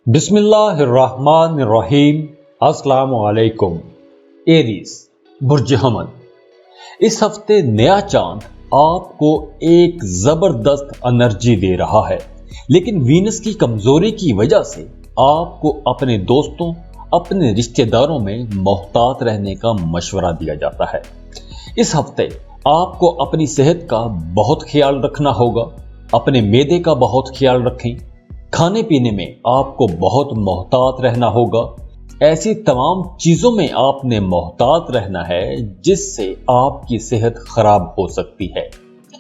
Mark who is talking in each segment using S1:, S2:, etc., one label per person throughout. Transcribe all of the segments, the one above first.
S1: بسم اللہ الرحمن الرحیم۔ السلام علیکم۔ ایریز، برج حمل، اس ہفتے نیا چاند آپ کو ایک زبردست انرجی دے رہا ہے، لیکن وینس کی کمزوری کی وجہ سے آپ کو اپنے دوستوں، اپنے رشتہ داروں میں محتاط رہنے کا مشورہ دیا جاتا ہے۔ اس ہفتے آپ کو اپنی صحت کا بہت خیال رکھنا ہوگا، اپنے معدے کا بہت خیال رکھیں۔ کھانے پینے میں آپ کو بہت محتاط رہنا ہوگا۔ ایسی تمام چیزوں میں آپ نے محتاط رہنا ہے جس سے آپ کی صحت خراب ہو سکتی ہے۔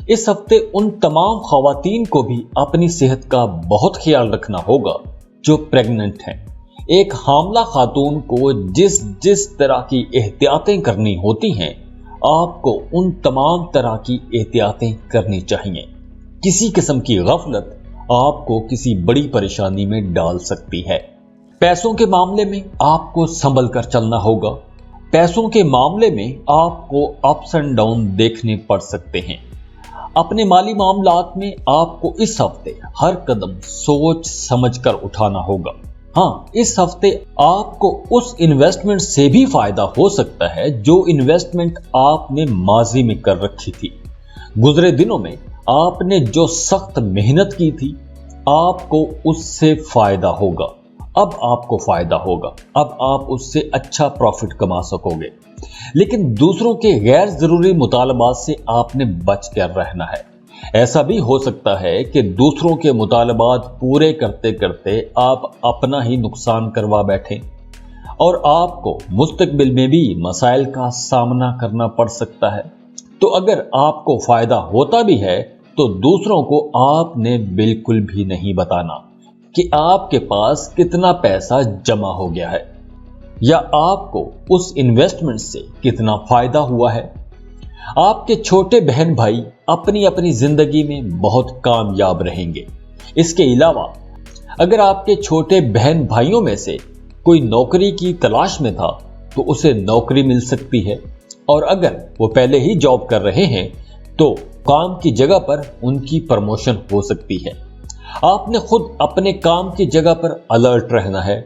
S1: اس ہفتے ان تمام خواتین کو بھی اپنی صحت کا بہت خیال رکھنا ہوگا جو پریگننٹ ہیں۔ ایک حاملہ خاتون کو جس طرح کی احتیاطیں کرنی ہوتی ہیں، آپ کو ان تمام طرح کی احتیاطیں کرنی چاہیے۔ کسی قسم کی غفلت آپ کو کسی بڑی پریشانی میں ڈال سکتی ہے۔ پیسوں کے معاملے میں آپ کو سنبھل کر چلنا ہوگا۔ پیسوں کے معاملے میں آپ کو اپس اینڈ ڈاؤن دیکھنے پڑ سکتے ہیں۔ اپنے مالی معاملات میں آپ کو اس ہفتے ہر قدم سوچ سمجھ کر اٹھانا ہوگا۔ ہاں، اس ہفتے آپ کو اس انویسٹمنٹ سے بھی فائدہ ہو سکتا ہے جو انویسٹمنٹ آپ نے ماضی میں کر رکھی تھی۔ گزرے دنوں میں آپ نے جو سخت محنت کی تھی، آپ کو اس سے فائدہ ہوگا۔ اب آپ کو فائدہ ہوگا، اب آپ اس سے اچھا پروفٹ کما سکو گے، لیکن دوسروں کے غیر ضروری مطالبات سے آپ نے بچ کر رہنا ہے۔ ایسا بھی ہو سکتا ہے کہ دوسروں کے مطالبات پورے کرتے کرتے آپ اپنا ہی نقصان کروا بیٹھیں اور آپ کو مستقبل میں بھی مسائل کا سامنا کرنا پڑ سکتا ہے۔ تو اگر آپ کو فائدہ ہوتا بھی ہے تو دوسروں کو آپ نے بالکل بھی نہیں بتانا کہ آپ کے پاس کتنا پیسہ جمع ہو گیا ہے یا آپ کو اس انویسٹمنٹ سے کتنا فائدہ ہوا ہے۔ آپ کے چھوٹے بہن بھائی اپنی اپنی زندگی میں بہت کامیاب رہیں گے۔ اس کے علاوہ اگر آپ کے چھوٹے بہن بھائیوں میں سے کوئی نوکری کی تلاش میں تھا تو اسے نوکری مل سکتی ہے، اور اگر وہ پہلے ہی جاب کر رہے ہیں تو کام کی جگہ پر ان کی پروموشن ہو سکتی ہے۔ آپ نے خود اپنے کام کی جگہ پر الرٹ رہنا ہے۔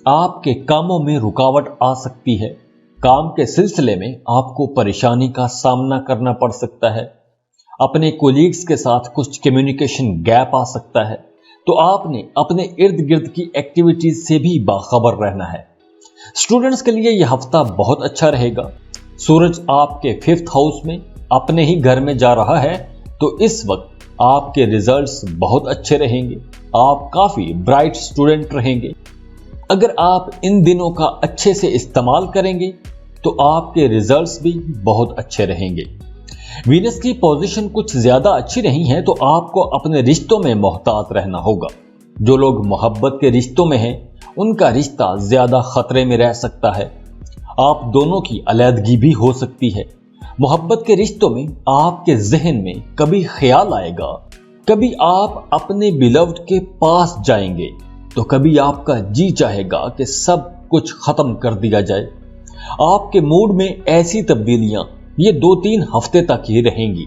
S1: آپ کے کاموں میں رکاوٹ آ سکتی ہے۔ کام کے سلسلے میں آپ کو پریشانی کا سامنا کرنا پڑ سکتا ہے۔ اپنے کولیگز کے ساتھ کچھ کمیونیکیشن گیپ آ سکتا ہے، تو آپ نے اپنے ارد گرد کی ایکٹیویٹیز سے بھی باخبر رہنا ہے۔ اسٹوڈنٹس کے لیے یہ ہفتہ بہت اچھا رہے گا۔ سورج آپ کے 5th ہاؤس میں اپنے ہی گھر میں جا رہا ہے، تو اس وقت آپ کے ریزلٹس بہت اچھے رہیں گے۔ آپ کافی برائٹ اسٹوڈنٹ رہیں گے۔ اگر آپ ان دنوں کا اچھے سے استعمال کریں گے تو آپ کے ریزلٹس بھی بہت اچھے رہیں گے۔ وینس کی پوزیشن کچھ زیادہ اچھی نہیں ہے، تو آپ کو اپنے رشتوں میں محتاط رہنا ہوگا۔ جو لوگ محبت کے رشتوں میں ہیں ان کا رشتہ زیادہ خطرے میں رہ سکتا ہے۔ آپ دونوں کی علیحدگی بھی ہو سکتی ہے۔ محبت کے رشتوں میں آپ کے ذہن میں کبھی خیال آئے گا، کبھی آپ اپنے بیلوڈ کے پاس جائیں گے، تو کبھی آپ کا جی چاہے گا کہ سب کچھ ختم کر دیا جائے۔ آپ کے موڈ میں ایسی تبدیلیاں یہ 2-3 ہفتے تک ہی رہیں گی،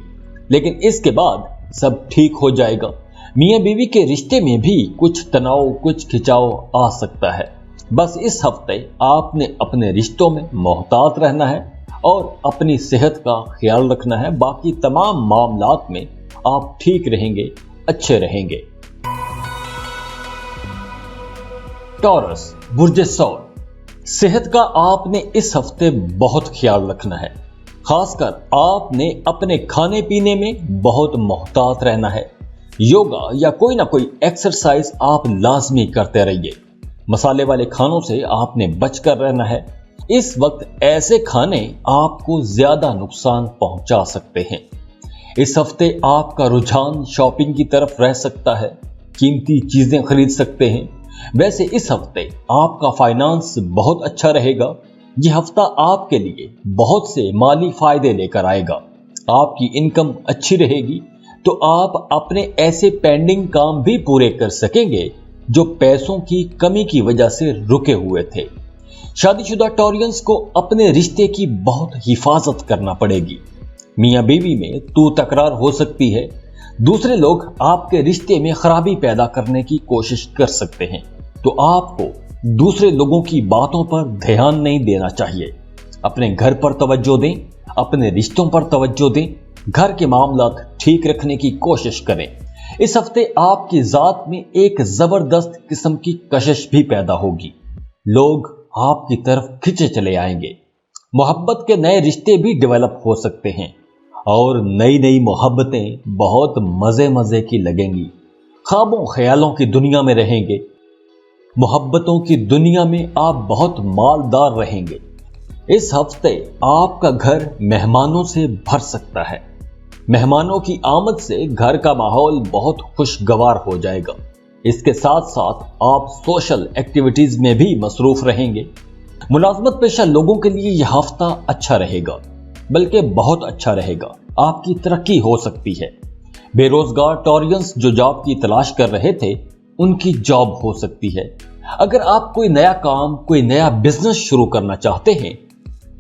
S1: لیکن اس کے بعد سب ٹھیک ہو جائے گا۔ میاں بیوی کے رشتے میں بھی کچھ تناؤ، کچھ کھچاؤ آ سکتا ہے۔ بس اس ہفتے آپ نے اپنے رشتوں میں محتاط رہنا ہے اور اپنی صحت کا خیال رکھنا ہے۔ باقی تمام معاملات میں آپ ٹھیک رہیں گے، اچھے رہیں گے۔ ٹورس، برج ثور، صحت کا آپ نے اس ہفتے بہت خیال رکھنا ہے۔ خاص کر آپ نے اپنے کھانے پینے میں بہت محتاط رہنا ہے۔ یوگا یا کوئی نہ کوئی ایکسرسائز آپ لازمی کرتے رہیے۔ مسالے والے کھانوں سے آپ نے بچ کر رہنا ہے۔ اس وقت ایسے کھانے آپ کو زیادہ نقصان پہنچا سکتے ہیں۔ اس ہفتے آپ کا رجحان شاپنگ کی طرف رہ سکتا ہے، قیمتی چیزیں خرید سکتے ہیں۔ ویسے اس ہفتے آپ کا فائنانس بہت اچھا رہے گا۔ یہ ہفتہ آپ کے لیے بہت سے مالی فائدے لے کر آئے گا۔ آپ کی انکم اچھی رہے گی تو آپ اپنے ایسے پینڈنگ کام بھی پورے کر سکیں گے جو پیسوں کی کمی کی وجہ سے رکے ہوئے تھے۔ شادی شدہ ٹورینس کو اپنے رشتے کی بہت حفاظت کرنا پڑے گی۔ میاں بیوی میں تو تکرار ہو سکتی ہے۔ دوسرے لوگ آپ کے رشتے میں خرابی پیدا کرنے کی کوشش کر سکتے ہیں۔ तो आपको दूसरे लोगों की बातों पर ध्यान नहीं देना चाहिए। अपने घर पर तवज्जो दें, अपने रिश्तों पर तवज्जो दें, घर के मामलात ठीक रखने की कोशिश करें। इस हफ्ते आपकी जात में एक जबरदस्त किस्म की कशिश भी पैदा होगी। लोग आपकी तरफ खिंचे चले आएंगे। मोहब्बत के नए रिश्ते भी डेवलप हो सकते हैं और नई नई मोहब्बतें बहुत मजे मजे की लगेंगी। ख्वाबों ख्यालों की दुनिया में रहेंगे। मोहब्बतों की दुनिया में आप बहुत मालदार रहेंगे। इस हफ्ते आपका घर मेहमानों से भर सकता है। मेहमानों की आमद से घर का माहौल बहुत खुशगवार हो जाएगा। इसके साथ साथ आप सोशल एक्टिविटीज में भी मसरूफ रहेंगे। मुलाजमत पेशा लोगों के लिए यह हफ्ता अच्छा रहेगा, बल्कि बहुत अच्छा रहेगा। आपकी तरक्की हो सकती है। बेरोजगार टॉरियंस जो जॉब की तलाश कर रहे थे, उनकी जॉब हो सकती है। अगर आप कोई नया काम, कोई नया बिजनेस शुरू करना चाहते हैं,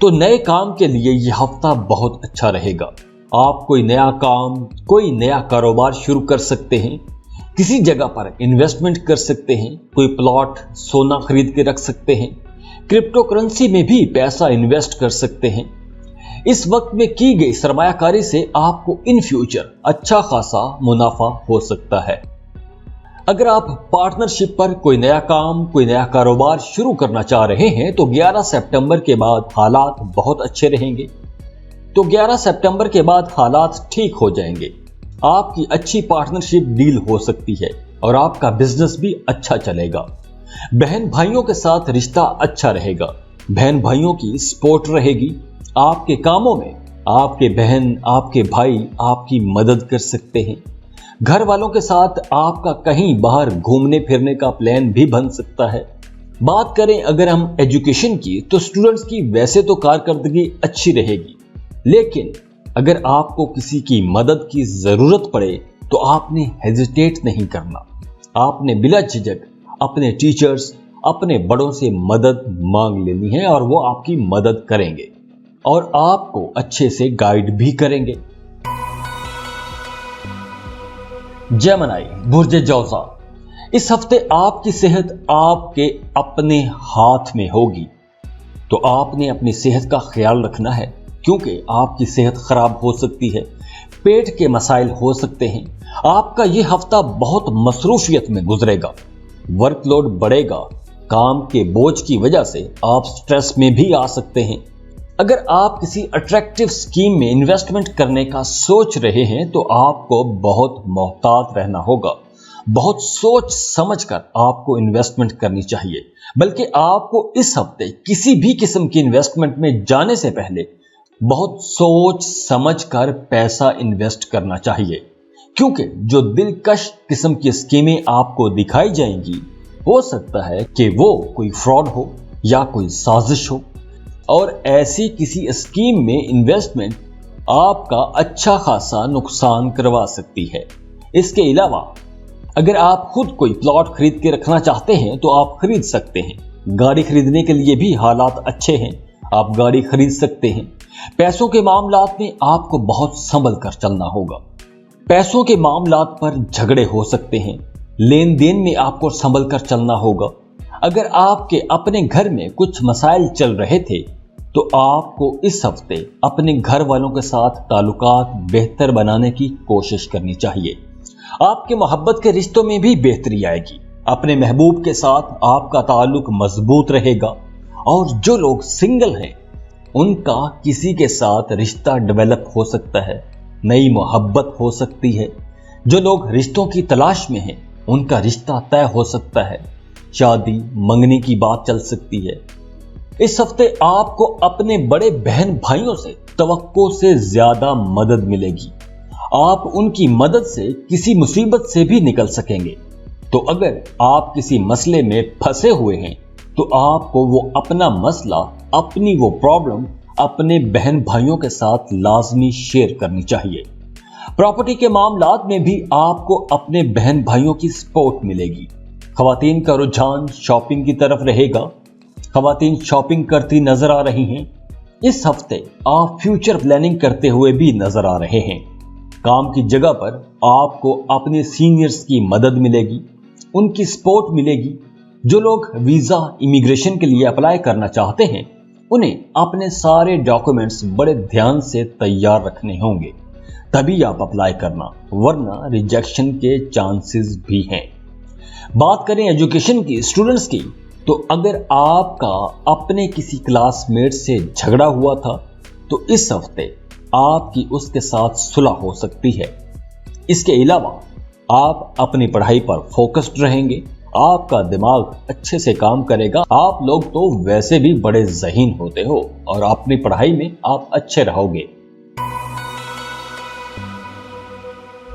S1: तो नए काम के लिए यह हफ्ता बहुत अच्छा रहेगा। आप कोई नया काम, कोई नया कारोबार शुरू कर सकते हैं। किसी जगह पर इन्वेस्टमेंट कर सकते हैं। कोई प्लॉट, सोना खरीद के रख सकते हैं। क्रिप्टो करेंसी में भी पैसा इन्वेस्ट कर सकते हैं। इस वक्त में की गई सरमायाकारी से आपको इन फ्यूचर अच्छा खासा मुनाफा हो सकता है। अगर आप पार्टनरशिप पर कोई नया काम, कोई नया कारोबार शुरू करना चाह रहे हैं, तो 11 सितंबर के बाद हालात बहुत अच्छे रहेंगे। तो 11 सितंबर के बाद हालात ठीक हो जाएंगे। आपकी अच्छी पार्टनरशिप डील हो सकती है और आपका बिजनेस भी अच्छा चलेगा। बहन भाइयों के साथ रिश्ता अच्छा रहेगा। बहन भाइयों की सपोर्ट रहेगी। आपके कामों में आपके बहन, आपके भाई आपकी मदद कर सकते हैं। घर वालों के साथ आपका कहीं बाहर घूमने फिरने का प्लान भी बन सकता है। बात करें अगर हम एजुकेशन की, तो स्टूडेंट्स की वैसे तो कारकर्दगी अच्छी रहेगी, लेकिन अगर आपको किसी की मदद की जरूरत पड़े तो आपने हेजिटेट नहीं करना। आपने बिला झिझक अपने टीचर्स, अपने बड़ों से मदद मांग लेनी है और वो आपकी मदद करेंगे और आपको अच्छे से गाइड भी करेंगे। जेमिनी, बुर्ज जौज़ा, इस हफ्ते आपकी सेहत आपके अपने हाथ में होगी, तो आपने अपनी सेहत का ख्याल रखना है, क्योंकि आपकी सेहत खराब हो सकती है। पेट के मसाइल हो सकते हैं। आपका यह हफ्ता बहुत मसरूफियत में गुजरेगा। वर्कलोड बढ़ेगा। काम के बोझ की वजह से आप स्ट्रेस में भी आ सकते हैं। अगर आप किसी अट्रैक्टिव स्कीम में इन्वेस्टमेंट करने का सोच रहे हैं, तो आपको बहुत मोहतात रहना होगा। बहुत सोच समझकर आपको इन्वेस्टमेंट करनी चाहिए। बल्कि आपको इस हफ्ते किसी भी किस्म की इन्वेस्टमेंट में जाने से पहले बहुत सोच समझकर पैसा इन्वेस्ट करना चाहिए, क्योंकि जो दिलकश किस्म की स्कीमें आपको दिखाई जाएंगी, हो सकता है कि वो कोई फ्रॉड हो या कोई साजिश हो, और ऐसी किसी स्कीम में इन्वेस्टमेंट आपका अच्छा खासा नुकसान करवा सकती है। इसके अलावा अगर आप खुद कोई प्लॉट खरीद के रखना चाहते हैं, तो आप खरीद सकते हैं। गाड़ी खरीदने के लिए भी हालात अच्छे हैं, आप गाड़ी खरीद सकते हैं। पैसों के मामलात में आपको बहुत संभल कर चलना होगा। पैसों के मामलात पर झगड़े हो सकते हैं। लेन देन में आपको संभल कर चलना होगा। अगर आपके अपने घर में कुछ मसाइल चल रहे थे, तो आपको इस हफ्ते अपने घर वालों के साथ ताल्लुकात बेहतर बनाने की कोशिश करनी चाहिए। आपके मोहब्बत के रिश्तों में भी बेहतरी आएगी। अपने महबूब के साथ आपका ताल्लुक मजबूत रहेगा। और जो लोग सिंगल हैं, उनका किसी के साथ रिश्ता डेवलप हो सकता है। नई मोहब्बत हो सकती है। जो लोग रिश्तों की तलाश में हैं, उनका रिश्ता तय हो सकता है। शादी मंगनी की बात चल सकती है। इस हफ्ते आपको अपने बड़े बहन भाइयों से तवक्को से ज्यादा मदद मिलेगी। आप उनकी मदद से किसी मुसीबत से भी निकल सकेंगे। तो अगर आप किसी मसले में फंसे हुए हैं, तो आपको वो अपना मसला, अपनी वो प्रॉब्लम अपने बहन भाइयों के साथ लाजमी शेयर करनी चाहिए। प्रॉपर्टी के मामलात में भी आपको अपने बहन भाइयों की सपोर्ट मिलेगी। खवातीन का रुझान शॉपिंग की तरफ रहेगा। खवातीन शॉपिंग करती नजर आ रही हैं। इस हफ्ते आप फ्यूचर प्लानिंग करते हुए भी नजर आ रहे हैं। काम की जगह पर आपको अपने सीनियर्स की मदद मिलेगी, उनकी सपोर्ट मिलेगी। जो लोग वीजा इमिग्रेशन के लिए अप्लाई करना चाहते हैं उन्हें अपने सारे डॉक्यूमेंट्स बड़े ध्यान से तैयार रखने होंगे, तभी आप अप्लाई करना, वरना रिजेक्शन के चांसेस भी हैं। बात करें एजुकेशन की, स्टूडेंट्स की, तो अगर आपका अपने किसी क्लासमेट से झगड़ा हुआ था तो इस हफ्ते आपकी उसके साथ सुलह हो सकती है। इसके अलावा आप अपनी पढ़ाई पर फोकस्ड रहेंगे, आपका दिमाग अच्छे से काम करेगा। आप लोग तो वैसे भी बड़े ज़हीन होते हो और अपनी पढ़ाई में आप अच्छे रहोगे।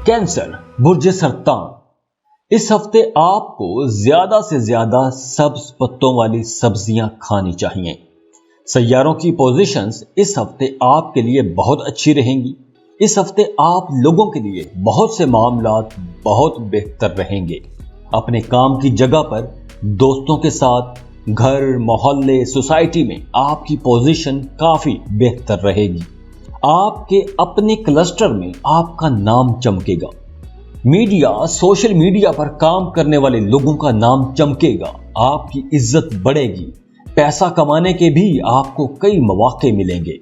S1: कैंसर, बुर्ज सरतान, इस हफ्ते आपको ज्यादा से ज्यादा सब्ज पत्तों वाली सब्जियां खानी चाहिए। सैयारों की पोजीशंस इस हफ्ते आपके लिए बहुत अच्छी रहेंगी। इस हफ्ते आप लोगों के लिए बहुत से मामलात बहुत बेहतर रहेंगे। अपने काम की जगह पर, दोस्तों के साथ, घर, मोहल्ले, सोसाइटी में आपकी पोजीशन काफी बेहतर रहेगी। आपके अपने क्लस्टर में आपका नाम चमकेगा। मीडिया, सोशल मीडिया पर काम करने वाले लोगों का नाम चमकेगा। आपकी इज्जत बढ़ेगी। पैसा कमाने के भी आपको कई मौके मिलेंगे।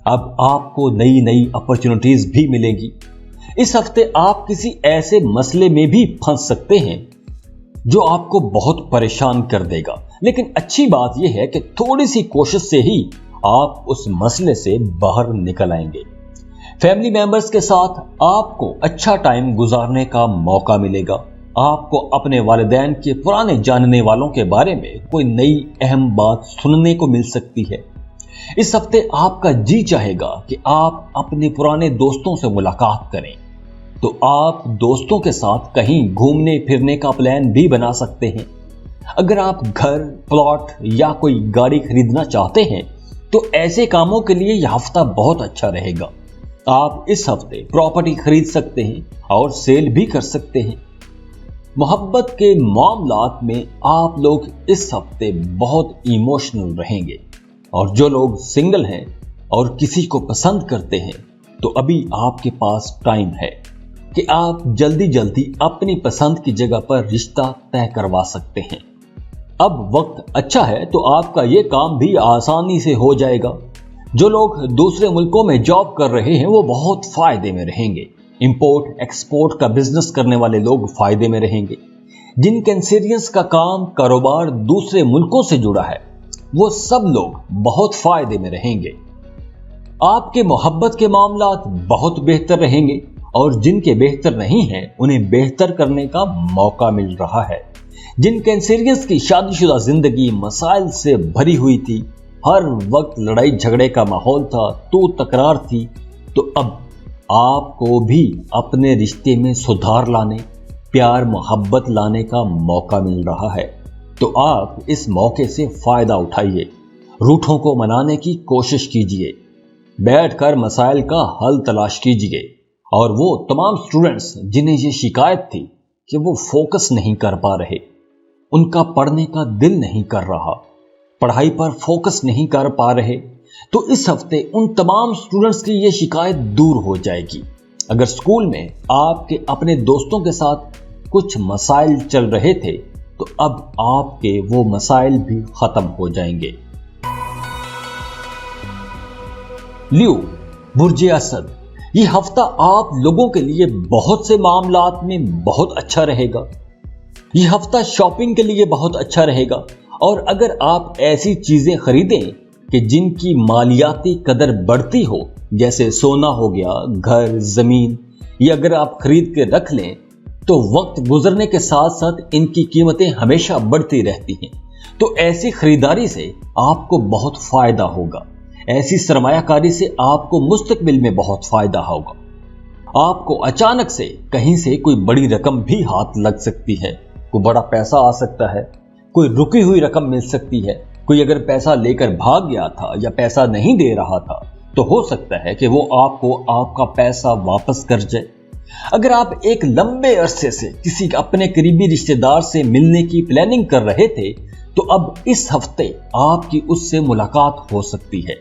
S1: अब आपको नई नई अपॉर्चुनिटीज भी मिलेंगी। इस हफ्ते आप किसी ऐसे मसले में भी फंस सकते हैं जो आपको बहुत परेशान कर देगा, लेकिन अच्छी बात यह है कि थोड़ी सी कोशिश से ही आप उस मसले से बाहर निकल आएंगे। फैमिली मेंबर्स के साथ आपको अच्छा टाइम गुजारने का मौका मिलेगा। आपको अपने वालिदैन के पुराने जानने वालों के बारे में कोई नई अहम बात सुनने को मिल सकती है। इस हफ्ते आपका जी चाहेगा कि आप अपने पुराने दोस्तों से मुलाकात करें, तो आप दोस्तों के साथ कहीं घूमने फिरने का प्लान भी बना सकते हैं। अगर आप घर, प्लॉट या कोई गाड़ी खरीदना चाहते हैं तो ऐसे कामों के लिए यह हफ्ता बहुत अच्छा रहेगा। आप इस हफ्ते प्रॉपर्टी खरीद सकते हैं और सेल भी कर सकते हैं। मोहब्बत के मामलात में आप लोग इस हफ्ते बहुत इमोशनल रहेंगे, और जो लोग सिंगल हैं और किसी को पसंद करते हैं तो अभी आपके पास टाइम है कि आप जल्दी जल्दी अपनी पसंद की जगह पर रिश्ता तय करवा सकते हैं। अब वक्त अच्छा है तो आपका ये काम भी आसानी से हो जाएगा। जो लोग दूसरे मुल्कों में जॉब कर रहे हैं वो बहुत फायदे में रहेंगे। इंपोर्ट एक्सपोर्ट का बिजनेस करने वाले लोग फायदे में रहेंगे। जिन कैंसेरियंस का काम, कारोबार दूसरे मुल्कों से जुड़ा है वो सब लोग बहुत फायदे में रहेंगे। आपके मोहब्बत के मामलात बहुत बेहतर रहेंगे, और जिनके बेहतर नहीं हैं उन्हें बेहतर करने का मौका मिल रहा है। जिन कैंसेरियंस की शादीशुदा जिंदगी मसाइल से भरी हुई थी, हर वक्त लड़ाई झगड़े का माहौल था, तू तकरार थी, तो अब आपको भी अपने रिश्ते में सुधार लाने, प्यार मोहब्बत लाने का मौका मिल रहा है। तो आप इस मौके से फायदा उठाइए। रूठों को मनाने की कोशिश कीजिए, बैठकर मसाइल का हल तलाश कीजिए। और वो तमाम स्टूडेंट्स जिन्हें ये शिकायत थी कि वो फोकस नहीं कर पा रहे, उनका पढ़ने का दिल नहीं कर रहा, पढ़ाई पर फोकस नहीं कर पा रहे, तो इस हफ्ते उन तमाम स्टूडेंट्स की ये शिकायत दूर हो जाएगी। अगर स्कूल में आपके अपने दोस्तों के साथ कुछ मसाइल चल रहे थे तो अब आपके वो मसाइल भी खत्म हो जाएंगे। लियो, बुर्ज असद, ये हफ्ता आप लोगों के लिए बहुत से मामलात में बहुत अच्छा रहेगा। ये हफ्ता शॉपिंग के लिए बहुत अच्छा रहेगा, और अगर आप ऐसी चीजें खरीदें कि जिनकी मालियाती कदर बढ़ती हो, जैसे सोना हो गया, घर, जमीन, ये अगर आप खरीद के रख लें तो वक्त गुजरने के साथ साथ इनकी कीमतें हमेशा बढ़ती रहती हैं। तो ऐसी खरीदारी से आपको बहुत फायदा होगा। ऐसी सरमायाकारी से आपको मुस्तकबिल में बहुत फायदा होगा। आपको अचानक से कहीं से कोई बड़ी रकम भी हाथ लग सकती है, कोई बड़ा पैसा आ सकता है, कोई रुकी हुई रकम मिल सकती है। कोई अगर पैसा लेकर भाग गया था या पैसा नहीं दे रहा था तो हो सकता है कि वो आपको आपका पैसा वापस कर जाए। अगर आप एक लंबे अरसे से किसी अपने करीबी रिश्तेदार से मिलने की प्लानिंग कर रहे थे तो अब इस हफ्ते आपकी उससे मुलाकात हो सकती है।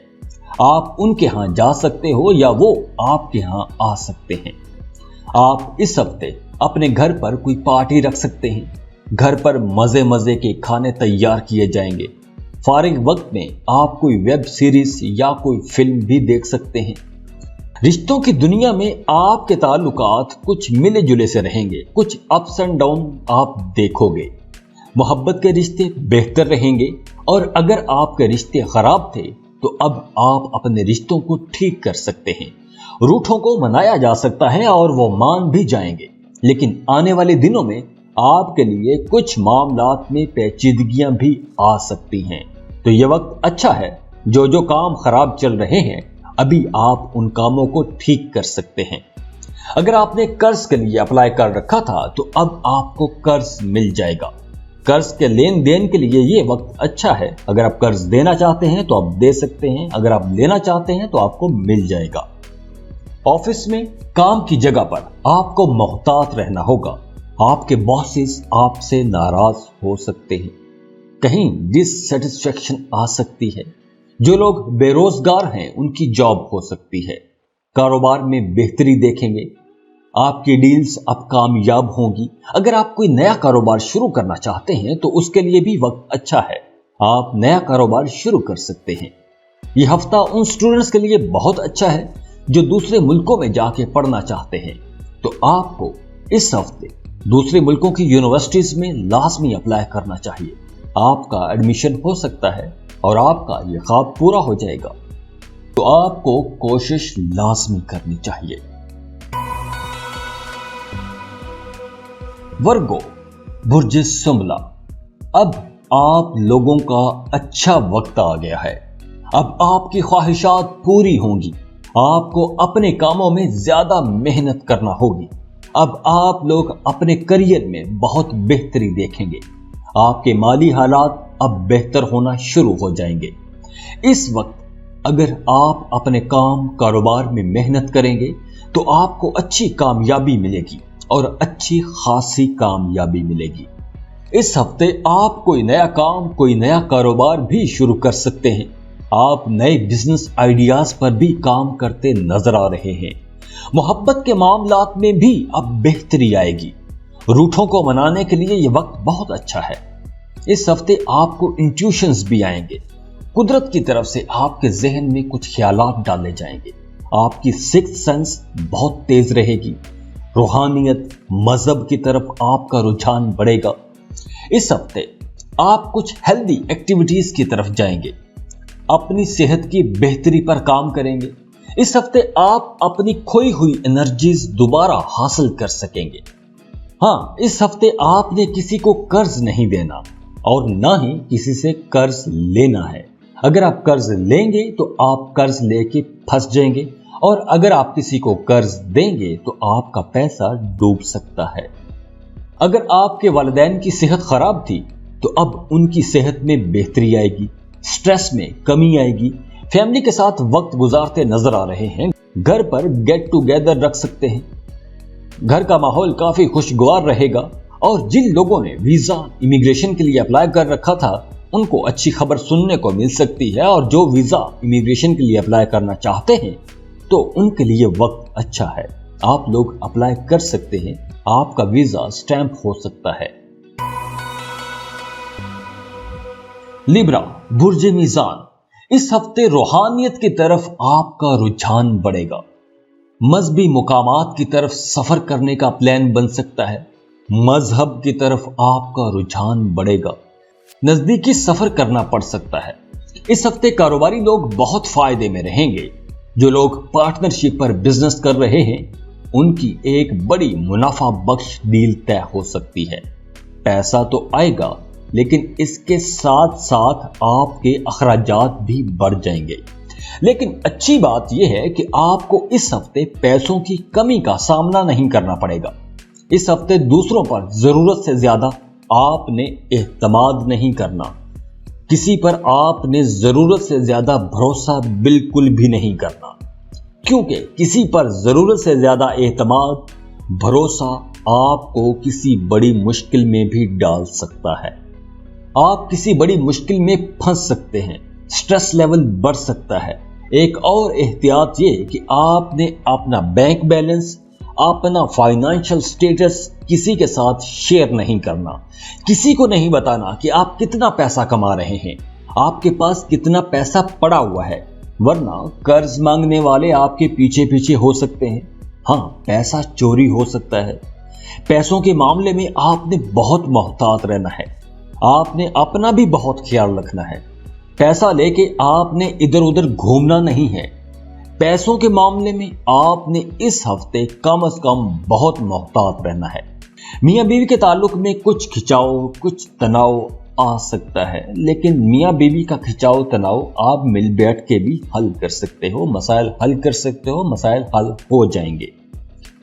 S1: आप उनके यहां जा सकते हो या वो आपके यहां आ सकते हैं। आप इस हफ्ते अपने घर पर कोई पार्टी रख सकते हैं, घर पर मजे मजे के खाने तैयार किए जाएंगे। फारिग वक्त में आप कोई वेब सीरीज या कोई फिल्म भी देख सकते हैं। रिश्तों की दुनिया में आपके ताल्लुकात कुछ मिले जुले से रहेंगे, कुछ अप्स एंड डाउन आप देखोगे। मोहब्बत के रिश्ते बेहतर रहेंगे और अगर आपके रिश्ते खराब थे तो अब आप अपने रिश्तों को ठीक कर सकते हैं। रूठों को मनाया जा सकता है और वो मान भी जाएंगे, लेकिन आने वाले दिनों में आपके लिए कुछ मामलात में पेचीदगियां भी आ सकती हैं। तो ये वक्त अच्छा है, जो काम खराब चल रहे हैं अभी आप उन कामों को ठीक कर सकते हैं। अगर आपने कर्ज के लिए अप्लाई कर रखा था तो अब आपको कर्ज मिल जाएगा। कर्ज के लेन देन के लिए ये वक्त अच्छा है। अगर आप कर्ज देना चाहते हैं तो आप दे सकते हैं, अगर आप लेना चाहते हैं तो आपको मिल जाएगा। ऑफिस में काम की जगह पर आपको मोहतात रहना होगा। आपके बॉसेस आपसे नाराज हो सकते हैं, कहीं डिससेटिस्फैक्शन आ सकती है। जो लोग बेरोजगार हैं उनकी जॉब हो सकती है। कारोबार में बेहतरी देखेंगे, आपकी डील्स अब कामयाब होंगी। अगर आप कोई नया कारोबार शुरू करना चाहते हैं तो उसके लिए भी वक्त अच्छा है, आप नया कारोबार शुरू कर सकते हैं। यह हफ्ता उन स्टूडेंट्स के लिए बहुत अच्छा है जो दूसरे मुल्कों में जाके पढ़ना चाहते हैं, तो आपको इस हफ्ते दूसरे मुल्कों की यूनिवर्सिटीज में लाजमी अप्लाई करना चाहिए। आपका एडमिशन हो सकता है और आपका यह ख्वाब पूरा हो जाएगा, तो आपको कोशिश लाजमी करनी चाहिए। वर्गो, बुर्ज सुमला, अब आप लोगों का अच्छा वक्त आ गया है। अब आपकी ख्वाहिशात पूरी होंगी। आपको अपने कामों में ज्यादा मेहनत करना होगी। अब आप लोग अपने करियर में बहुत बेहतरी देखेंगे। आपके माली हालात अब बेहतर होना शुरू हो जाएंगे। इस वक्त अगर आप अपने काम कारोबार में मेहनत करेंगे तो आपको अच्छी कामयाबी मिलेगी और अच्छी खासी कामयाबी मिलेगी। इस हफ्ते आप कोई नया काम, कोई नया कारोबार भी शुरू कर सकते हैं। आप नए बिजनेस आइडियाज पर भी काम करते नजर आ रहे हैं। मोहब्बत के मामलात में भी अब बेहतरी आएगी। रूठों को मनाने के लिए यह वक्त बहुत अच्छा है। इस हफ्ते आपको इंट्यूशंस भी आएंगे। कुदरत की तरफ से आपके जहन में कुछ ख्यालात डाले जाएंगे। आपकी सिक्स्थ सेंस बहुत तेज रहेगी। रूहानियत, मजहब की तरफ आपका रुझान बढ़ेगा। इस हफ्ते आप कुछ हेल्दी एक्टिविटीज की तरफ जाएंगे। अपनी सेहत की बेहतरी पर काम करेंगे। इस हफ्ते आप अपनी खोई हुई एनर्जीज दोबारा हासिल कर सकेंगे। हाँ, इस हफ्ते आपने किसी को कर्ज नहीं देना और ना ही किसी से कर्ज लेना है। अगर आप कर्ज लेंगे तो आप कर्ज लेके फंस जाएंगे और अगर आप किसी को कर्ज देंगे तो आपका पैसा डूब सकता है। अगर आपके वालिदैन की सेहत खराब थी तो अब उनकी सेहत में बेहतरी आएगी। स्ट्रेस में कमी आएगी। फैमिली के साथ वक्त गुजारते नजर आ रहे हैं। घर पर गेट टुगेदर रख सकते हैं। घर का माहौल काफी खुशगवार रहेगा और जिन लोगों ने वीजा इमिग्रेशन के लिए अप्लाई कर रखा था उनको अच्छी खबर सुनने को मिल सकती है और जो वीजा इमिग्रेशन के लिए अप्लाई करना चाहते हैं तो उनके लिए वक्त अच्छा है। आप लोग अप्लाई कर सकते हैं। आपका वीजा स्टैंप हो सकता है। लिब्रा, बुर्ज मीज़ान, इस हफ्ते रूहानियत की तरफ आपका रुझान बढ़ेगा। मजहबी मुकामात की तरफ सफर करने का प्लान बन सकता है। मजहब की तरफ आपका रुझान बढ़ेगा। नजदीकी सफर करना पड़ सकता है। इस हफ्ते कारोबारी लोग बहुत फायदे में रहेंगे। जो लोग पार्टनरशिप पर बिजनेस कर रहे हैं उनकी एक बड़ी मुनाफा बख्श डील तय हो सकती है। पैसा तो आएगा लेकिन इसके साथ साथ आपके अखराजात भी बढ़ जाएंगे। लेकिन अच्छी बात यह है कि आपको इस हफ्ते पैसों की कमी का सामना नहीं करना पड़ेगा। इस हफ्ते दूसरों पर जरूरत से ज्यादा आपने एतमाद नहीं करना। किसी पर आपने जरूरत से ज्यादा भरोसा बिल्कुल भी नहीं करना, क्योंकि किसी पर जरूरत से ज्यादा एतमाद, भरोसा आपको किसी बड़ी मुश्किल में भी डाल सकता है। आप किसी बड़ी मुश्किल में फंस सकते हैं। स्ट्रेस लेवल बढ़ सकता है। एक और एहतियात ये कि आपने अपना बैंक बैलेंस, अपना फाइनेंशियल स्टेटस किसी के साथ शेयर नहीं करना, किसी को नहीं बताना कि आप कितना पैसा कमा रहे हैं, आपके पास कितना पैसा पड़ा हुआ है, वरना कर्ज मांगने वाले आपके पीछे पीछे हो सकते हैं। हाँ, पैसा चोरी हो सकता है। पैसों के मामले में आपने बहुत मोहतात रहना है, आपने अपना भी बहुत ख्याल रखना है। पैसा लेके आपने इधर उधर घूमना नहीं है। पैसों के मामले में आपने इस हफ्ते कम से कम बहुत मोहतात रहना है। मियां बीवी के ताल्लुक में कुछ खिंचाव, कुछ तनाव आ सकता है, लेकिन मियां बीवी का खिंचाव तनाव आप मिल बैठ के भी हल कर सकते हो, मसाइल हल कर सकते हो, मसाइल हल हो जाएंगे।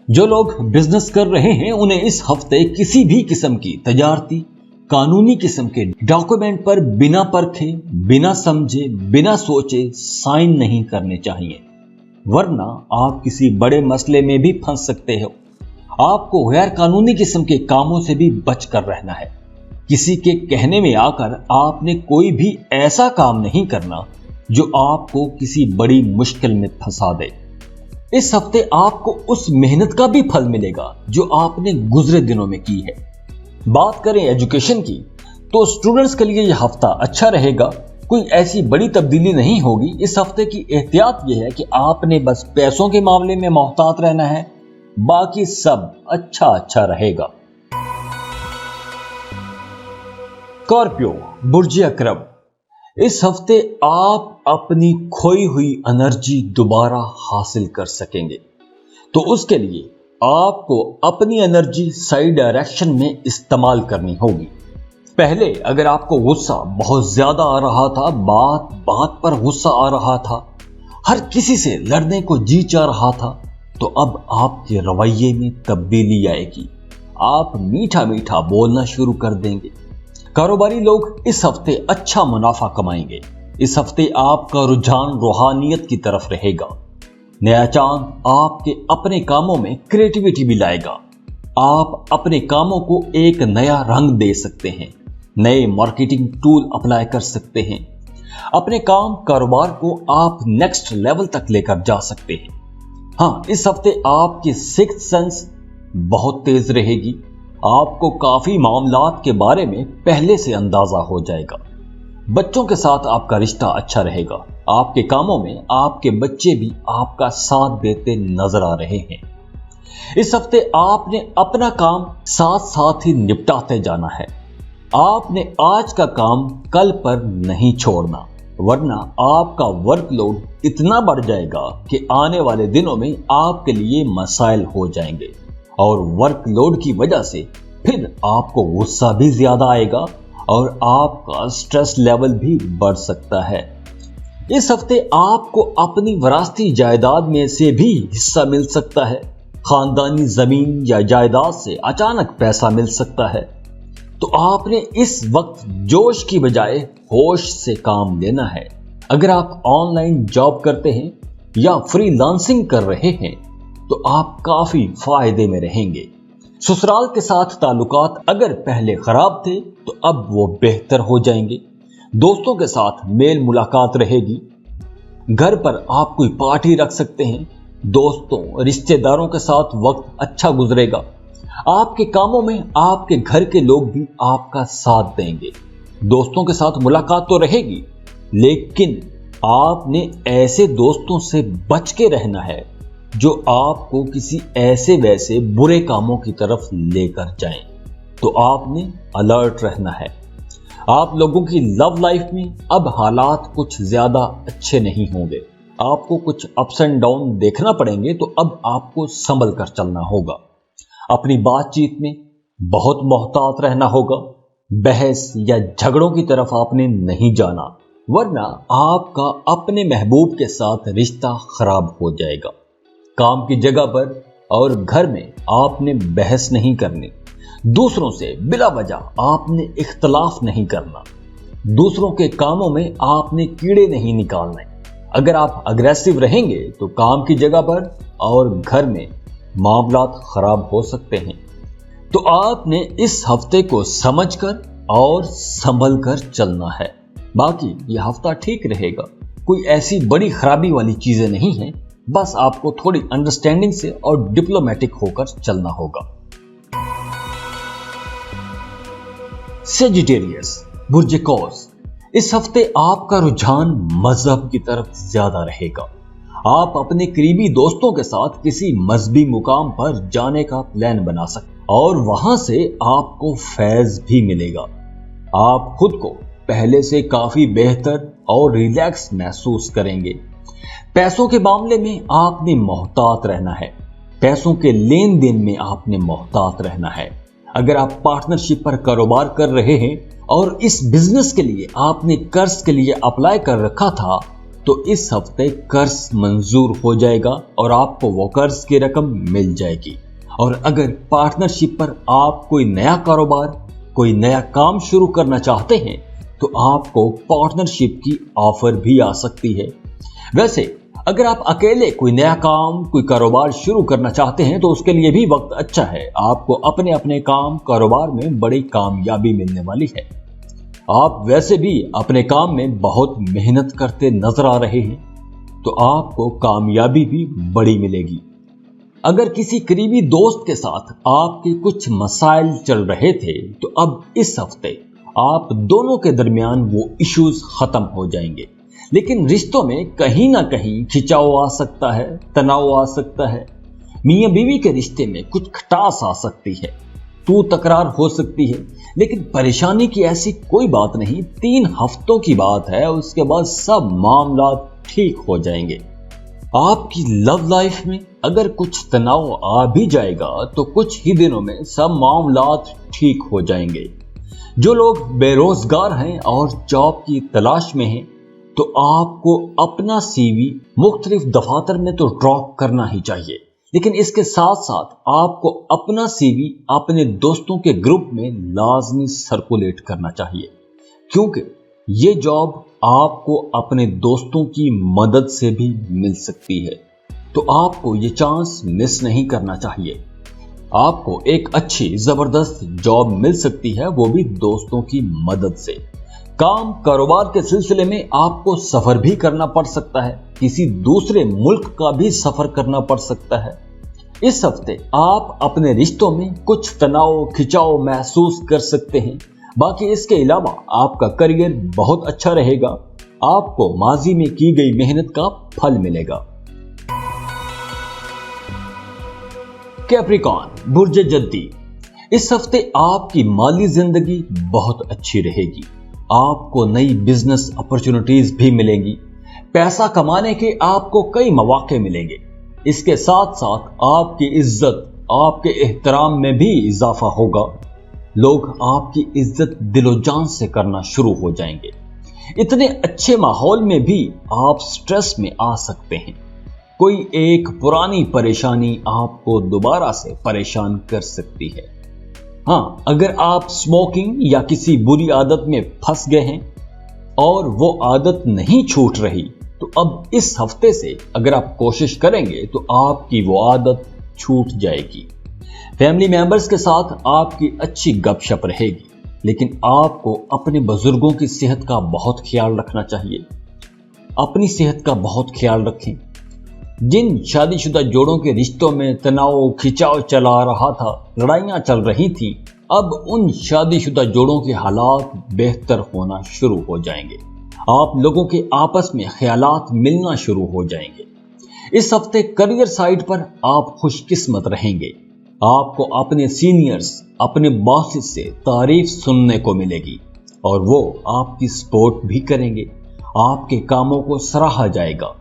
S1: जो लोग बिजनेस कर रहे हैं उन्हें इस हफ्ते किसी भी किस्म की तजारती, कानूनी किस्म के डॉक्यूमेंट पर बिना परखे, बिना समझे, बिना सोचे साइन नहीं करने चाहिए, वरना आप किसी बड़े मसले में भी फंस सकते हो। आपको गैर कानूनी किस्म के कामों से भी बचकर रहना है। किसी के कहने में आकर आपने कोई भी ऐसा काम नहीं करना जो आपको किसी बड़ी मुश्किल में फंसा दे। इस हफ्ते आपको उस मेहनत का भी फल मिलेगा जो आपने गुजरे दिनों में की है। बात करें एजुकेशन की, तो स्टूडेंट्स के लिए यह हफ्ता अच्छा रहेगा। कोई ऐसी बड़ी तब्दीली नहीं होगी। इस हफ्ते की एहतियात यह है कि आपने बस पैसों के मामले में मोहतात रहना है, बाकी सब अच्छा रहेगा। स्कॉर्पियो, बुर्ज अकरम, इस हफ्ते आप अपनी खोई हुई एनर्जी दोबारा हासिल कर सकेंगे, तो उसके लिए आपको अपनी एनर्जी सही डायरेक्शन में इस्तेमाल करनी होगी। पहले अगर आपको गुस्सा बहुत ज्यादा आ रहा था, बात बात पर गुस्सा आ रहा था, हर किसी से लड़ने को जी चाह रहा था, तो अब आपके रवैये में तब्दीली आएगी। आप मीठा मीठा बोलना शुरू कर देंगे। कारोबारी लोग इस हफ्ते अच्छा मुनाफा कमाएंगे। इस हफ्ते आपका रुझान रूहानियत की तरफ रहेगा। नया चांद आपके अपने कामों में क्रिएटिविटी भी लाएगा। आप अपने कामों को एक नया रंग दे सकते हैं, नए मार्केटिंग टूल अप्लाई कर सकते हैं। अपने काम कारोबार को आप नेक्स्ट लेवल तक लेकर जा सकते हैं। हाँ, इस हफ्ते आपकी सिक्स्थ सेंस बहुत तेज रहेगी। आपको काफी मामलात के बारे में पहले से अंदाजा हो जाएगा। बच्चों के साथ आपका रिश्ता अच्छा रहेगा। आपके कामों में आपके बच्चे भी आपका साथ देते नजर आ रहे हैं। इस हफ्ते आपने अपना काम साथ साथ ही निपटाते जाना है। आपने आज का काम कल पर नहीं छोड़ना, वरना आपका वर्कलोड इतना बढ़ जाएगा कि आने वाले दिनों में आपके लिए मसाइल हो जाएंगे, और वर्कलोड की वजह से फिर आपको गुस्सा भी ज्यादा आएगा और आपका स्ट्रेस लेवल भी बढ़ सकता है। इस हफ्ते आपको अपनी विरासती जायदाद में से भी हिस्सा मिल सकता है। खानदानी जमीन या जायदाद से अचानक पैसा मिल सकता है, तो आपने इस वक्त जोश की बजाय होश से काम लेना है। अगर आप ऑनलाइन जॉब करते हैं या फ्रीलांसिंग कर रहे हैं तो आप काफी फायदे में रहेंगे। ससुराल के साथ ताल्लुकात अगर पहले खराब थे तो अब वो बेहतर हो जाएंगे। दोस्तों के साथ मेल मुलाकात रहेगी। घर पर आप कोई पार्टी रख सकते हैं। दोस्तों, रिश्तेदारों के साथ वक्त अच्छा गुजरेगा। आपके कामों में आपके घर के लोग भी आपका साथ देंगे। दोस्तों के साथ मुलाकात तो रहेगी, लेकिन आपने ऐसे दोस्तों से बच के रहना है जो आपको किसी ऐसे वैसे बुरे कामों की तरफ लेकर जाएं। तो आपने अलर्ट रहना है। आप लोगों की लव लाइफ में अब हालात कुछ ज्यादा अच्छे नहीं होंगे। आपको कुछ अप्स एंड डाउन देखना पड़ेंगे, तो अब आपको संभल कर चलना होगा। अपनी बातचीत में बहुत मोहतात रहना होगा। बहस या झगड़ों की तरफ आपने नहीं जाना, वरना आपका अपने महबूब के साथ रिश्ता खराब हो जाएगा। काम की जगह पर और घर में आपने बहस नहीं करनी। दूसरों से बिला वजह आपने इख्तलाफ नहीं करना। दूसरों के कामों में आपने कीड़े नहीं निकालने। अगर आप अग्रेसिव रहेंगे तो काम की जगह पर और घर में मामलात खराब हो सकते हैं। तो आपने इस हफ्ते को समझकर और संभल कर चलना है। बाकी यह हफ्ता ठीक रहेगा। कोई ऐसी बड़ी खराबी वाली चीजें नहीं है बस आपको थोड़ी अंडरस्टैंडिंग से और डिप्लोमेटिक होकर चलना होगा। सेजिटेरियस बुर्ज कौस, इस हफ्ते आपका रुझान मजहब की तरफ ज्यादा रहेगा। आप अपने करीबी दोस्तों के साथ किसी मजहबी मुकाम पर जाने का प्लान बना सकते और वहां से आपको फैज भी मिलेगा। आप खुद को पहले से काफी बेहतर और रिलैक्स महसूस करेंगे। पैसों के मामले में आपने मोहतात रहना है। पैसों के लेन देन में आपने मोहतात रहना है। अगर आप पार्टनरशिप पर कारोबार कर रहे हैं और इस बिजनेस के लिए आपने कर्ज के लिए अप्लाई कर रखा था, तो इस हफ्ते कर्ज मंजूर हो जाएगा और आपको वो कर्ज की रकम मिल जाएगी। और अगर पार्टनरशिप पर आप कोई नया कारोबार, कोई नया काम शुरू करना चाहते हैं, तो आपको पार्टनरशिप की ऑफर भी आ सकती है। वैसे अगर आप अकेले कोई नया काम, कोई कारोबार शुरू करना चाहते हैं, तो उसके लिए भी वक्त अच्छा है। आपको अपने अपने काम, कारोबार में बड़ी कामयाबी मिलने वाली है। आप वैसे भी अपने काम में बहुत मेहनत करते नजर आ रहे हैं, तो आपको कामयाबी भी बड़ी मिलेगी। अगर किसी करीबी दोस्त के साथ आपके कुछ मसाइल चल रहे थे, तो अब इस हफ्ते आप दोनों के दरमियान वो इश्यूज खत्म हो जाएंगे। लेकिन रिश्तों में कहीं ना कहीं खिंचाव आ सकता है, तनाव आ सकता है। मियां बीवी के रिश्ते में कुछ खटास आ सकती है, तू तकरार हो सकती है। लेकिन परेशानी की ऐसी कोई बात नहीं। 3 हफ्तों की बात है, उसके बाद सब मामला ठीक हो जाएंगे। आपकी लव लाइफ में अगर कुछ तनाव आ भी जाएगा, तो कुछ ही दिनों में सब मामलात ठीक हो जाएंगे। जो लोग बेरोजगार हैं और जॉब की तलाश में हैं, तो आपको अपना सीवी मुख्तलिफ दफातर में तो ड्रॉप करना ही चाहिए। लेकिन इसके साथ साथ आपको अपना सीवी अपने दोस्तों के ग्रुप में लाजमी सर्कुलेट करना चाहिए, क्योंकि ये जॉब आपको अपने दोस्तों की मदद से भी मिल सकती है। तो आपको ये चांस मिस नहीं करना चाहिए। आपको एक अच्छी जबरदस्त जॉब मिल सकती है, वो भी दोस्तों की मदद से। काम कारोबार के सिलसिले में आपको सफर भी करना पड़ सकता है, किसी दूसरे मुल्क का भी सफर करना पड़ सकता है। इस हफ्ते आप अपने रिश्तों में कुछ तनाव खिंचाव महसूस कर सकते हैं। बाकी इसके अलावा आपका करियर बहुत अच्छा रहेगा। आपको माजी में की गई मेहनत का फल मिलेगा। कैप्रिकॉर्न बुर्ज जद्दी, इस हफ्ते आपकी माली जिंदगी बहुत अच्छी रहेगी। आपको नई बिजनेस अपॉर्चुनिटीज भी मिलेंगी। पैसा कमाने के आपको कई मौके मिलेंगे। इसके साथ साथ आपकी इज्जत, आपके एहतराम में भी इजाफा होगा। लोग आपकी इज्जत दिलो जान से करना शुरू हो जाएंगे। इतने अच्छे माहौल में भी आप स्ट्रेस में आ सकते हैं। कोई एक पुरानी परेशानी आपको दोबारा से परेशान कर सकती है। हाँ, अगर आप स्मोकिंग या किसी बुरी आदत में फंस गए हैं और वो आदत नहीं छूट रही, तो अब इस हफ्ते से अगर आप कोशिश करेंगे तो आपकी वो आदत छूट जाएगी। फैमिली मेंबर्स के साथ आपकी अच्छी गपशप रहेगी। लेकिन आपको अपने बुजुर्गों की सेहत का बहुत ख्याल रखना चाहिए। अपनी सेहत का बहुत ख्याल रखें। जिन शादीशुदा जोड़ों के रिश्तों में तनाव खिंचाव चला रहा था, लड़ाइयां चल रही थी, अब उन शादीशुदा जोड़ों के हालात बेहतर होना शुरू हो जाएंगे। आप लोगों के आपस में ख्यालात मिलना शुरू हो जाएंगे। इस हफ्ते करियर साइड पर आप खुशकिस्मत रहेंगे। आपको अपने सीनियर्स, अपने बॉसेस से तारीफ सुनने को मिलेगी और वो आपकी सपोर्ट भी करेंगे। आपके कामों को सराहा जाएगा,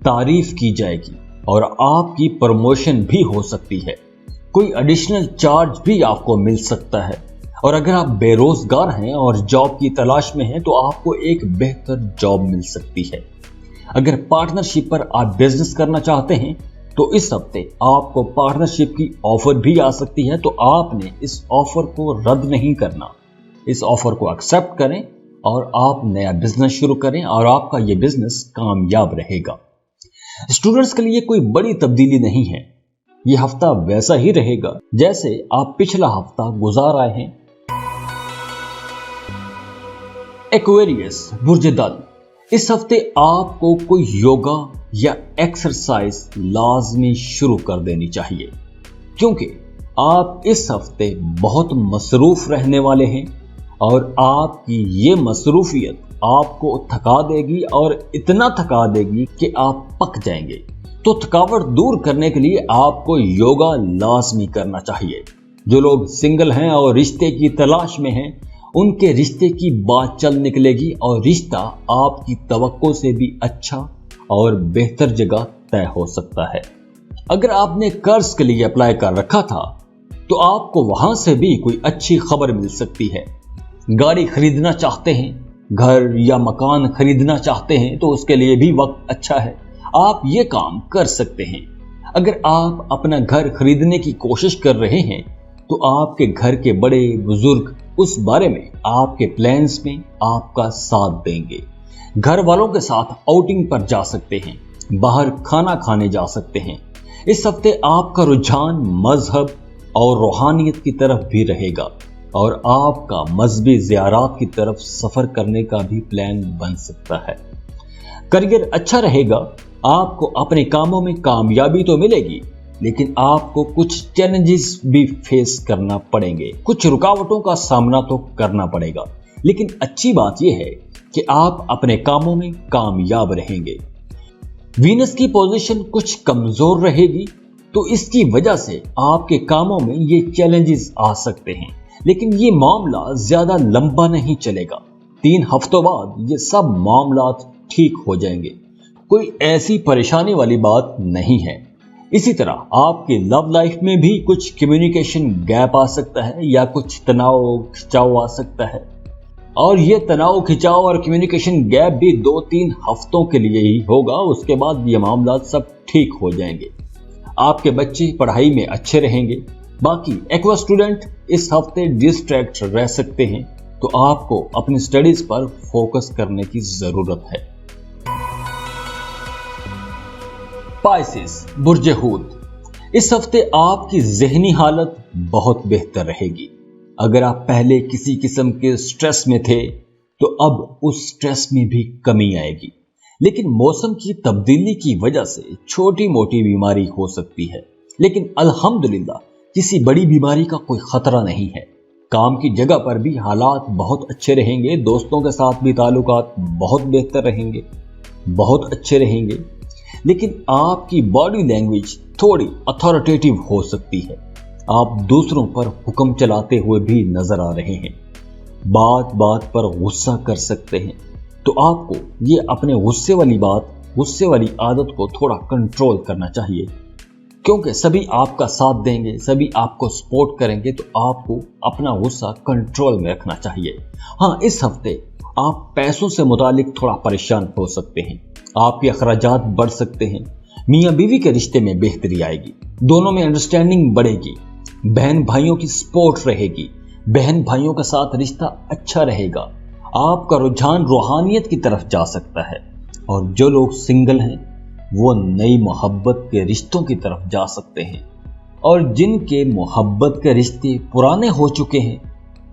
S1: तारीफ की जाएगी और आपकी प्रमोशन भी हो सकती है। कोई एडिशनल चार्ज भी आपको मिल सकता है। और अगर आप बेरोजगार हैं और जॉब की तलाश में हैं, तो आपको एक बेहतर जॉब मिल सकती है। अगर पार्टनरशिप पर आप बिजनेस करना चाहते हैं, तो इस हफ्ते आपको पार्टनरशिप की ऑफर भी आ सकती है। तो आपने इस ऑफर को रद्द नहीं करना, इस ऑफर को एक्सेप्ट करें और आप नया बिजनेस शुरू करें और आपका ये बिजनेस कामयाब रहेगा। स्टूडेंट्स के लिए कोई बड़ी तब्दीली नहीं है। ये हफ्ता वैसा ही रहेगा जैसे आप पिछला हफ्ता गुजार आए हैं। एक्वेरियस बुर्ज दल, इस हफ्ते आपको कोई योगा या एक्सरसाइज लाजमी शुरू कर देनी चाहिए, क्योंकि आप इस हफ्ते बहुत मसरूफ रहने वाले हैं और आपकी ये मसरूफियत आपको थका देगी और इतना थका देगी कि आप पक जाएंगे। तो थकावट दूर करने के लिए आपको योगा लाजमी करना चाहिए। जो लोग सिंगल हैं और रिश्ते की तलाश में हैं, उनके रिश्ते की बात चल निकलेगी और रिश्ता आपकी तवक्को से भी अच्छा और बेहतर जगह तय हो सकता है। अगर आपने कर्ज के लिए अप्लाई कर रखा था तो आपको वहां से भी कोई अच्छी खबर मिल सकती है। गाड़ी खरीदना चाहते हैं, घर या मकान खरीदना चाहते हैं तो उसके लिए भी वक्त अच्छा है, आप ये काम कर सकते हैं। अगर आप अपना घर खरीदने की कोशिश कर रहे हैं तो आपके घर के बड़े बुजुर्ग उस बारे में आपके प्लान्स में आपका साथ देंगे। घर वालों के साथ आउटिंग पर जा सकते हैं, बाहर खाना खाने जा सकते हैं। इस हफ्ते आपका रुझान मजहब और रूहानियत की तरफ भी रहेगा और आपका मजहबी ज़ियारात की तरफ सफर करने का भी प्लान बन सकता है। करियर अच्छा रहेगा, आपको अपने कामों में कामयाबी तो मिलेगी, लेकिन आपको कुछ चैलेंजेस भी फेस करना पड़ेंगे, कुछ रुकावटों का सामना तो करना पड़ेगा। लेकिन अच्छी बात यह है कि आप अपने कामों में कामयाब रहेंगे। वीनस की पोजीशन कुछ कमजोर रहेगी, तो इसकी वजह से आपके कामों में ये चैलेंजेस आ सकते हैं, लेकिन ये मामला ज्यादा लंबा नहीं चलेगा। 3 हफ्तों बाद ये सब मामला ठीक हो जाएंगे, कोई ऐसी परेशानी वाली बात नहीं है। इसी तरह आपकी लव लाइफ में भी कुछ कम्युनिकेशन गैप आ सकता है या कुछ तनाव खिंचाव आ सकता है, और ये तनाव खिंचाव और कम्युनिकेशन गैप भी 2-3 हफ्तों के लिए ही होगा। उसके बाद ये मामला सब ठीक हो जाएंगे। आपके बच्चे पढ़ाई में अच्छे रहेंगे। बाकी एक्वा स्टूडेंट इस हफ्ते डिस्ट्रैक्ट रह सकते हैं, तो आपको अपनी स्टडीज पर फोकस करने की जरूरत है। पाइसेस बुर्ज हूत, इस हफ्ते आपकी ज़हनी हालत बहुत बेहतर रहेगी। अगर आप पहले किसी किस्म के स्ट्रेस में थे तो अब उस स्ट्रेस में भी कमी आएगी, लेकिन मौसम की तब्दीली की वजह से छोटी मोटी बीमारी हो सकती है, लेकिन अल्हम्दुलिल्लाह किसी बड़ी बीमारी का कोई खतरा नहीं है। काम की जगह पर भी हालात बहुत अच्छे रहेंगे, दोस्तों के साथ भी ताल्लुकात बहुत बेहतर रहेंगे, बहुत अच्छे रहेंगे। लेकिन आपकी बॉडी लैंग्वेज थोड़ी अथॉरिटेटिव हो सकती है, आप दूसरों पर हुक्म चलाते हुए भी नजर आ रहे हैं, बात बात पर गुस्सा कर सकते हैं। तो आपको ये अपने गुस्से वाली आदत को थोड़ा कंट्रोल करना चाहिए, क्योंकि सभी आपका साथ देंगे, सभी आपको सपोर्ट करेंगे, तो आपको अपना गुस्सा कंट्रोल में रखना चाहिए। हाँ, इस हफ्ते आप पैसों से मुतालिक थोड़ा परेशान हो सकते हैं, आपके अखराजात बढ़ सकते हैं। मियाँ बीवी के रिश्ते में बेहतरी आएगी, दोनों में अंडरस्टैंडिंग बढ़ेगी, बहन भाइयों की सपोर्ट रहेगी, बहन भाइयों के साथ रिश्ता अच्छा रहेगा। आपका रुझान रूहानियत की तरफ जा सकता है, और जो लोग सिंगल हैं वो नई मोहब्बत के रिश्तों की तरफ जा सकते हैं, और जिनके मोहब्बत के रिश्ते पुराने हो चुके हैं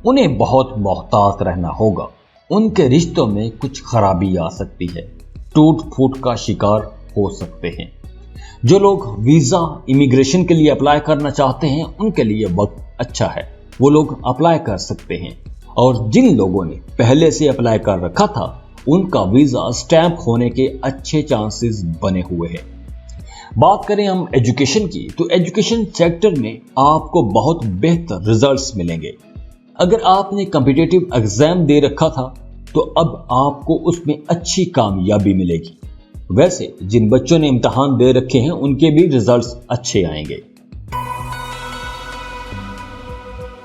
S1: उन्हें बहुत मोहतात रहना होगा। उनके रिश्तों में कुछ खराबी आ सकती है, टूट फूट का शिकार हो सकते हैं। जो लोग वीजा इमिग्रेशन के लिए अप्लाई करना चाहते हैं उनके लिए वक्त अच्छा है, वो लोग अप्लाई कर सकते हैं। और जिन लोगों ने पहले से अप्लाई कर रखा था उनका वीजा स्टैंप होने के अच्छे चांसेस बने हुए हैं। बात करें हम एजुकेशन की, तो एजुकेशन सेक्टर में आपको बहुत बेहतर रिजल्ट्स मिलेंगे। अगर आपने कॉम्पिटिटिव एग्जाम दे रखा था तो अब आपको उसमें अच्छी कामयाबी मिलेगी। वैसे जिन बच्चों ने इम्तिहान दे रखे हैं उनके भी रिजल्ट्स अच्छे आएंगे।